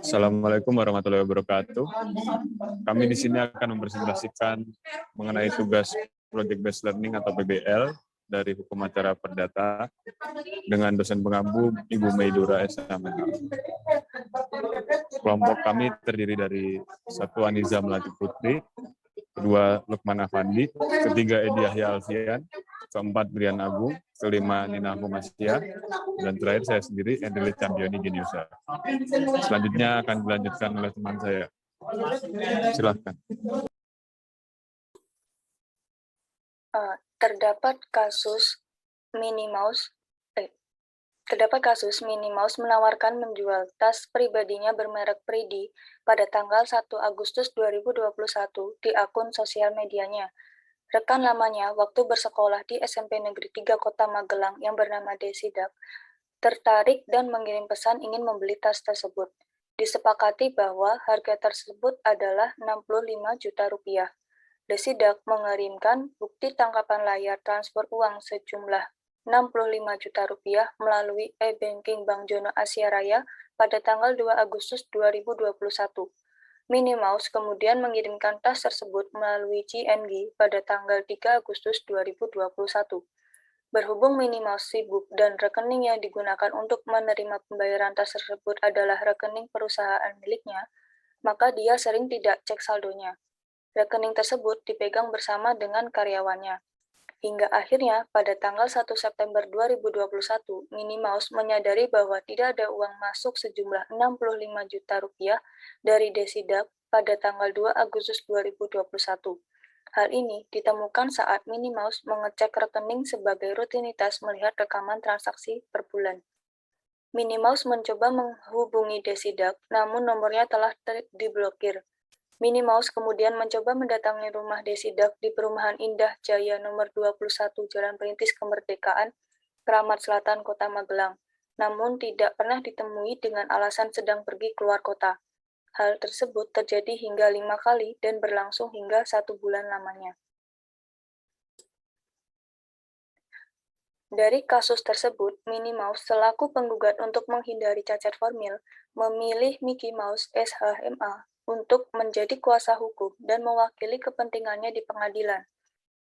Assalamualaikum warahmatullahi wabarakatuh. Kami di sini akan mempresentasikan mengenai tugas Project Based Learning atau PBL dari Hukum Acara Perdata dengan dosen pengampu Ibu Maidura S.M.H. Kelompok kami terdiri dari satu Aniza Melati Putri, kedua Lukman Afandi, ketiga Edi Yahya Alfian, keempat Brian Agung, kelima Nina Humasya, dan terakhir saya sendiri Endele Campioni Geniusa. Selanjutnya akan dilanjutkan oleh teman saya. Silahkan. Terdapat kasus Minnie Mouse menawarkan menjual tas pribadinya bermerek Pridi pada tanggal 1 Agustus 2021 di akun sosial medianya. Rekan lamanya waktu bersekolah di SMP Negeri 3 Kota Magelang yang bernama Desidak tertarik dan mengirim pesan ingin membeli tas tersebut. Disepakati bahwa harga tersebut adalah 65 juta rupiah. Desidak mengirimkan bukti tangkapan layar transfer uang sejumlah 65 juta rupiah melalui e-banking Bank Jono Asia Raya pada tanggal 2 Agustus 2021. Minnie Mouse kemudian mengirimkan tas tersebut melalui GNG pada tanggal 3 Agustus 2021. Berhubung Minnie Mouse sibuk dan rekening yang digunakan untuk menerima pembayaran tas tersebut adalah rekening perusahaan miliknya, maka dia sering tidak cek saldonya. Rekening tersebut dipegang bersama dengan karyawannya. Hingga akhirnya, pada tanggal 1 September 2021, Minnie Mouse menyadari bahwa tidak ada uang masuk sejumlah 65 juta rupiah dari Desidak pada tanggal 2 Agustus 2021. Hal ini ditemukan saat Minnie Mouse mengecek rekening sebagai rutinitas melihat rekaman transaksi per bulan. Minnie Mouse mencoba menghubungi Desidak, namun nomornya telah diblokir. Minnie Mouse kemudian mencoba mendatangi rumah Desidak di Perumahan Indah Jaya nomor 21 Jalan Perintis Kemerdekaan, Keramat Selatan, Kota Magelang, namun tidak pernah ditemui dengan alasan sedang pergi keluar kota. Hal tersebut terjadi hingga 5 kali dan berlangsung hingga 1 bulan lamanya. Dari kasus tersebut, Minnie Mouse selaku penggugat untuk menghindari cacat formil, memilih Mickey Mouse SHMA untuk menjadi kuasa hukum dan mewakili kepentingannya di pengadilan.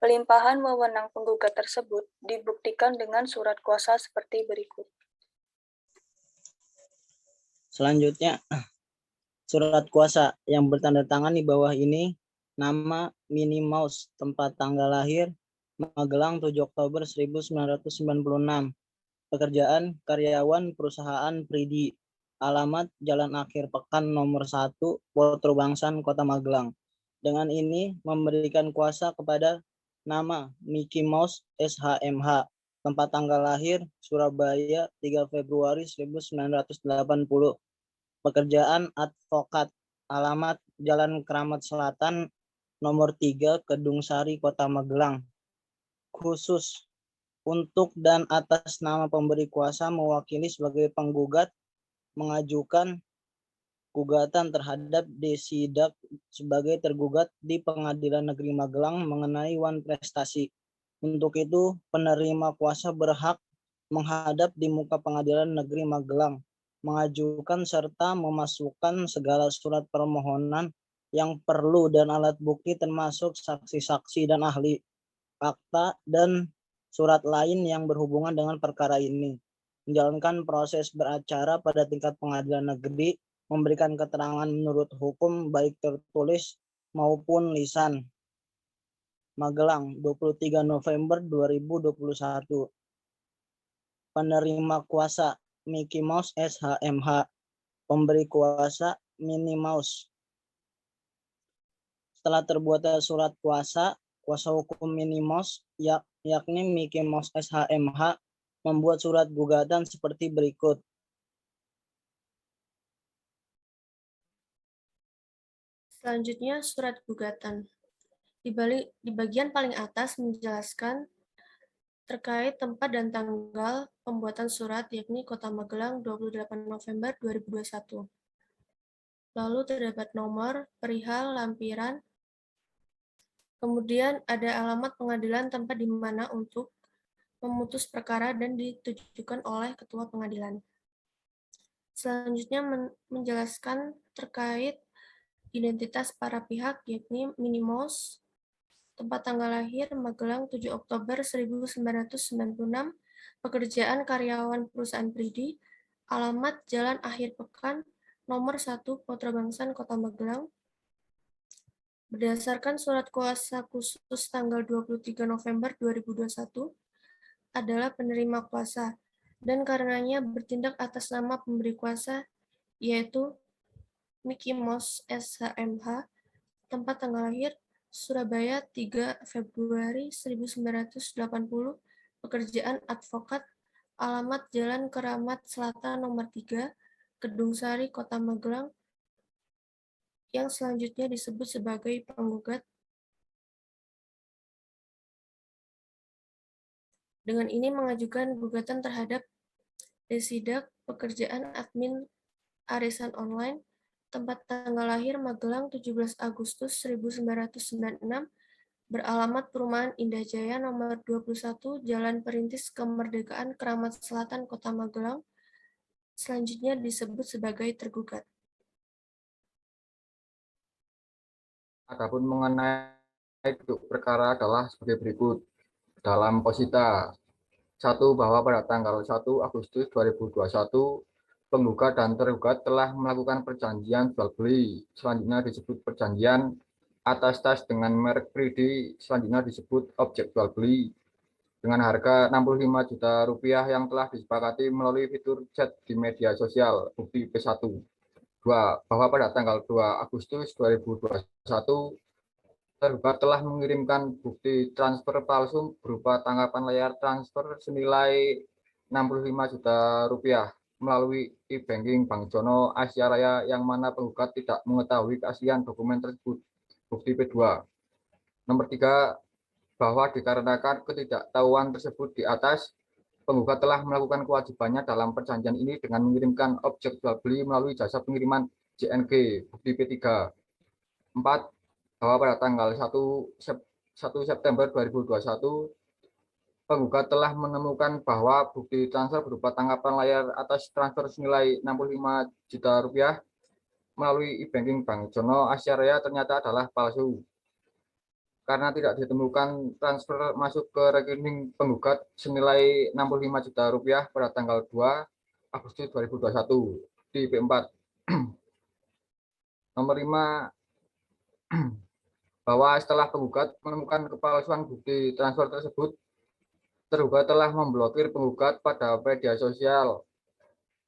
Pelimpahan wewenang penggugat tersebut dibuktikan dengan surat kuasa seperti berikut. Selanjutnya, surat kuasa yang bertanda tangan di bawah ini, nama Minnie Mouse, tempat tanggal lahir, Magelang 7 Oktober 1996, pekerjaan karyawan perusahaan Pridi, alamat Jalan Akhir Pekan nomor 1, Potro Bangsan, Kota Magelang. Dengan ini memberikan kuasa kepada nama Mickey Mouse SHMH, tempat tanggal lahir Surabaya 3 Februari 1980, pekerjaan advokat, alamat Jalan Keramat Selatan nomor 3, Kedung Sari, Kota Magelang. Khusus untuk dan atas nama pemberi kuasa mewakili sebagai penggugat mengajukan gugatan terhadap Desidak sebagai tergugat di Pengadilan Negeri Magelang mengenai wan prestasi. Untuk itu, penerima kuasa berhak menghadap di muka Pengadilan Negeri Magelang, mengajukan serta memasukkan segala surat permohonan yang perlu dan alat bukti termasuk saksi-saksi dan ahli, fakta, dan surat lain yang berhubungan dengan perkara ini. Menjalankan proses beracara pada tingkat pengadilan negeri, memberikan keterangan menurut hukum baik tertulis maupun lisan. Magelang, 23 November 2021. Penerima kuasa Mickey Mouse SHMH. Pemberi kuasa Minnie Mouse. Setelah terbuat surat kuasa hukum Minnie Mouse, yakni Mickey Mouse SHMH, membuat surat gugatan seperti berikut. Selanjutnya, surat gugatan. Di bagian paling atas menjelaskan terkait tempat dan tanggal pembuatan surat, yakni Kota Magelang 28 November 2021. Lalu terdapat nomor, perihal, lampiran, kemudian ada alamat pengadilan tempat di mana untuk memutus perkara dan ditujukan oleh ketua pengadilan. Selanjutnya menjelaskan terkait identitas para pihak, yakni Minimos, tempat tanggal lahir Magelang 7 Oktober 1996, pekerjaan karyawan perusahaan Pridi, alamat Jalan Akhir Pekan, nomor 1 Potra Bangsan, Kota Magelang. Berdasarkan surat kuasa khusus tanggal 23 November 2021, adalah penerima kuasa, dan karenanya bertindak atas nama pemberi kuasa, yaitu Mickey Mouse SHMH, tempat tanggal lahir Surabaya 3 Februari 1980, pekerjaan advokat, alamat Jalan Keramat Selatan nomor 3, Kedung Sari, Kota Magelang, yang selanjutnya disebut sebagai penggugat. Dengan ini mengajukan gugatan terhadap Desidak, pekerjaan admin arisan online, tempat tanggal lahir Magelang 17 Agustus 1996, beralamat Perumahan Indah Jaya nomor 21 Jalan Perintis Kemerdekaan Keramat Selatan, Kota Magelang, selanjutnya disebut sebagai tergugat. Adapun mengenai duduk perkara adalah sebagai berikut. Dalam posita 1, bahwa pada tanggal 1 Agustus 2021, penggugat dan tergugat telah melakukan perjanjian jual beli, selanjutnya disebut perjanjian atas tas dengan merek Pridi, selanjutnya disebut objek jual beli, dengan harga Rp65 juta yang telah disepakati melalui fitur chat di media sosial, bukti P1. 2, bahwa pada tanggal 2 Agustus 2021, tergugat telah mengirimkan bukti transfer palsu berupa tangkapan layar transfer senilai Rp65 juta melalui e-banking Bank Jono Asia Raya, yang mana penggugat tidak mengetahui keaslian dokumen tersebut, bukti P2. Nomor 3, bahwa dikarenakan ketidaktahuan tersebut di atas, penggugat telah melakukan kewajibannya dalam perjanjian ini dengan mengirimkan objek jual beli melalui jasa pengiriman JNG, bukti P3. 4, bahwa pada tanggal 1 September 2021, penggugat telah menemukan bahwa bukti transfer berupa tangkapan layar atas transfer senilai Rp65 juta melalui e-banking Bank Jono Asia Raya ternyata adalah palsu. Karena tidak ditemukan transfer masuk ke rekening penggugat senilai Rp65 juta pada tanggal 2 Agustus 2021 di P4. Nomor 5, bahwa setelah penggugat menemukan kepalsuan bukti transfer tersebut, tergugat telah memblokir penggugat pada media sosial,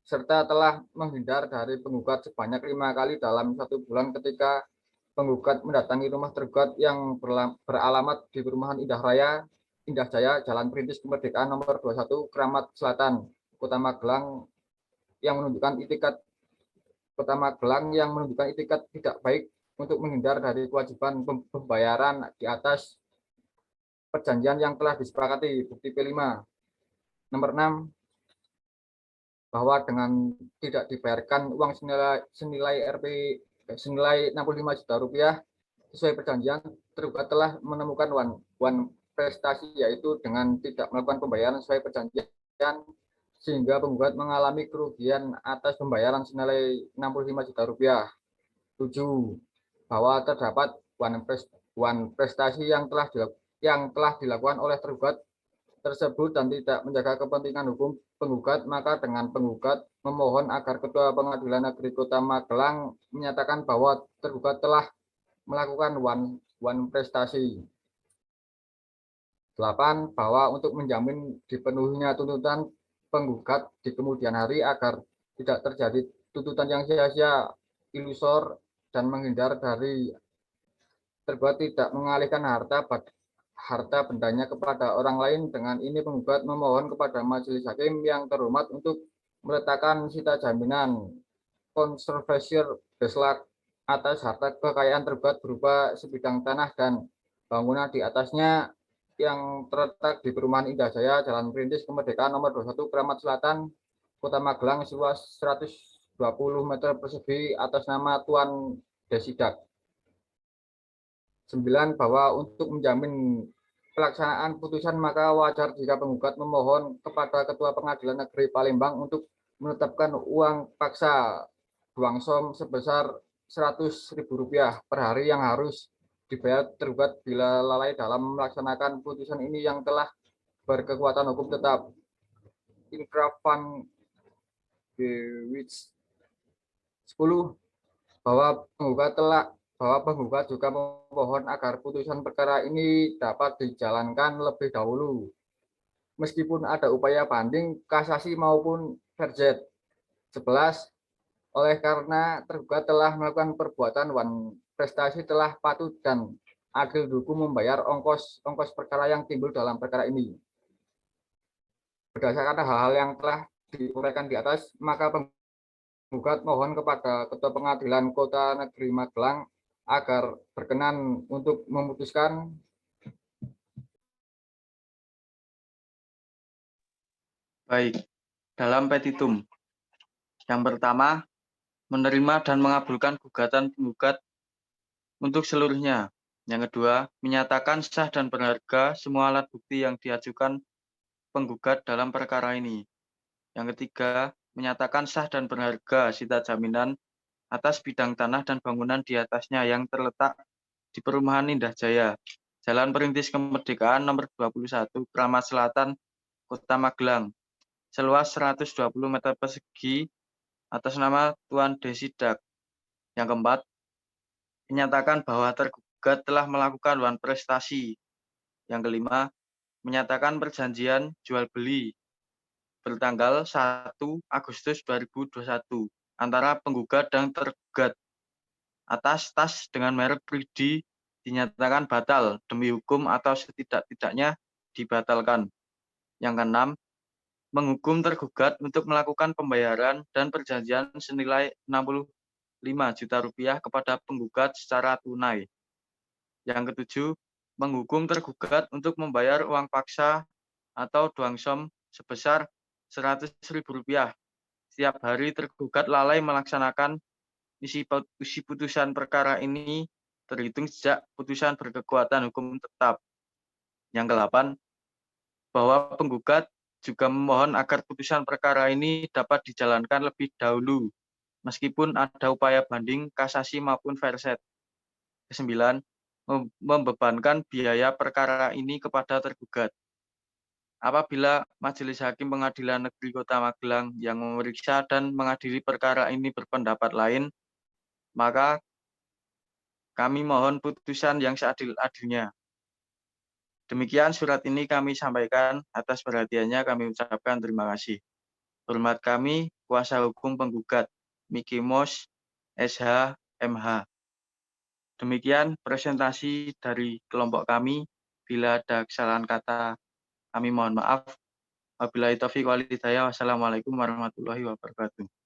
serta telah menghindar dari penggugat sebanyak 5 kali dalam 1 bulan ketika penggugat mendatangi rumah tergugat yang beralamat di Perumahan Indah Jaya, Jalan Perintis Kemerdekaan nomor 21, Keramat Selatan, Kota Magelang, yang menunjukkan itikat tidak baik untuk menghindar dari kewajiban pembayaran di atas perjanjian yang telah disepakati, bukti P5. Nomor 6, bahwa dengan tidak dibayarkan uang senilai Rp65 juta sesuai perjanjian, tergugat telah menemukan one prestasi, yaitu dengan tidak melakukan pembayaran sesuai perjanjian, sehingga penggugat mengalami kerugian atas pembayaran senilai Rp65 juta. 7, bahwa terdapat one prestasi yang telah dilakukan oleh tergugat tersebut dan tidak menjaga kepentingan hukum penggugat, maka dengan penggugat memohon agar Ketua Pengadilan Negeri Kota Magelang menyatakan bahwa tergugat telah melakukan one prestasi. 8, bahwa untuk menjamin dipenuhinya tuntutan penggugat di kemudian hari agar tidak terjadi tuntutan yang sia-sia, ilusor, dan menghindar dari tergugat tidak mengalihkan harta bendanya kepada orang lain. Dengan ini penggugat memohon kepada majelis hakim yang terhormat untuk meletakkan sita jaminan konservasir deslak atas harta kekayaan tergugat berupa sebidang tanah dan bangunan di atasnya yang terletak di Perumahan Indah Jaya, Jalan Perintis Kemerdekaan nomor 21, Keramat Selatan, Kota Magelang, seluas 120 meter persegi atas nama Tuan Desidak. 9, bahwa untuk menjamin pelaksanaan putusan, maka wajar jika penggugat memohon kepada Ketua Pengadilan Negeri Palembang untuk menetapkan uang paksa buangsom sebesar Rp100.000 per hari yang harus dibayar tergugat bila lalai dalam melaksanakan putusan ini yang telah berkekuatan hukum tetap. Inkrafan Gewitz 10 bahwa penggugat juga memohon agar putusan perkara ini dapat dijalankan lebih dahulu meskipun ada upaya banding kasasi maupun verjet. 11 oleh karena tergugat telah melakukan perbuatan wan prestasi telah patut dan adil hukum membayar ongkos perkara yang timbul dalam perkara ini. Berdasarkan hal-hal yang telah diuraikan di atas, maka penggugat mohon kepada Ketua Pengadilan Kota Negeri Magelang agar berkenan untuk memutuskan. Baik, dalam petitum. Yang pertama, menerima dan mengabulkan gugatan penggugat untuk seluruhnya. Yang kedua, menyatakan sah dan berharga semua alat bukti yang diajukan penggugat dalam perkara ini. Yang ketiga, menyatakan sah dan berharga sita jaminan atas bidang tanah dan bangunan di atasnya yang terletak di Perumahan Indah Jaya, Jalan Perintis Kemerdekaan nomor 21, Kramat Selatan, Kota Magelang, seluas 120 meter persegi atas nama Tuan Desidak. Yang keempat, menyatakan bahwa tergugat telah melakukan wan prestasi. Yang kelima, menyatakan perjanjian jual beli bertanggal 1 Agustus 2021 antara penggugat dan tergugat atas tas dengan merek Pridi dinyatakan batal demi hukum atau setidak-tidaknya dibatalkan. Yang keenam, menghukum tergugat untuk melakukan pembayaran dan perjanjian senilai Rp65 juta kepada penggugat secara tunai. Yang ketujuh, menghukum tergugat untuk membayar uang paksa atau duangsom sebesar Rp100.000 setiap hari tergugat lalai melaksanakan isi putusan perkara ini terhitung sejak putusan berkekuatan hukum tetap. Yang kedelapan, bahwa penggugat juga memohon agar putusan perkara ini dapat dijalankan lebih dahulu meskipun ada upaya banding kasasi maupun verset. Kesembilan, membebankan biaya perkara ini kepada tergugat. Apabila Majelis Hakim Pengadilan Negeri Kota Magelang yang memeriksa dan mengadili perkara ini berpendapat lain, maka kami mohon putusan yang seadil-adilnya. Demikian surat ini kami sampaikan. Atas perhatiannya kami ucapkan terima kasih. Hormat kami, kuasa hukum penggugat, Miki Mos, SH, MH. Demikian presentasi dari kelompok kami. Bila ada kesalahan kata, kami mohon maaf. Wabillahi taufiq wal hidayah. Wassalamualaikum warahmatullahi wabarakatuh.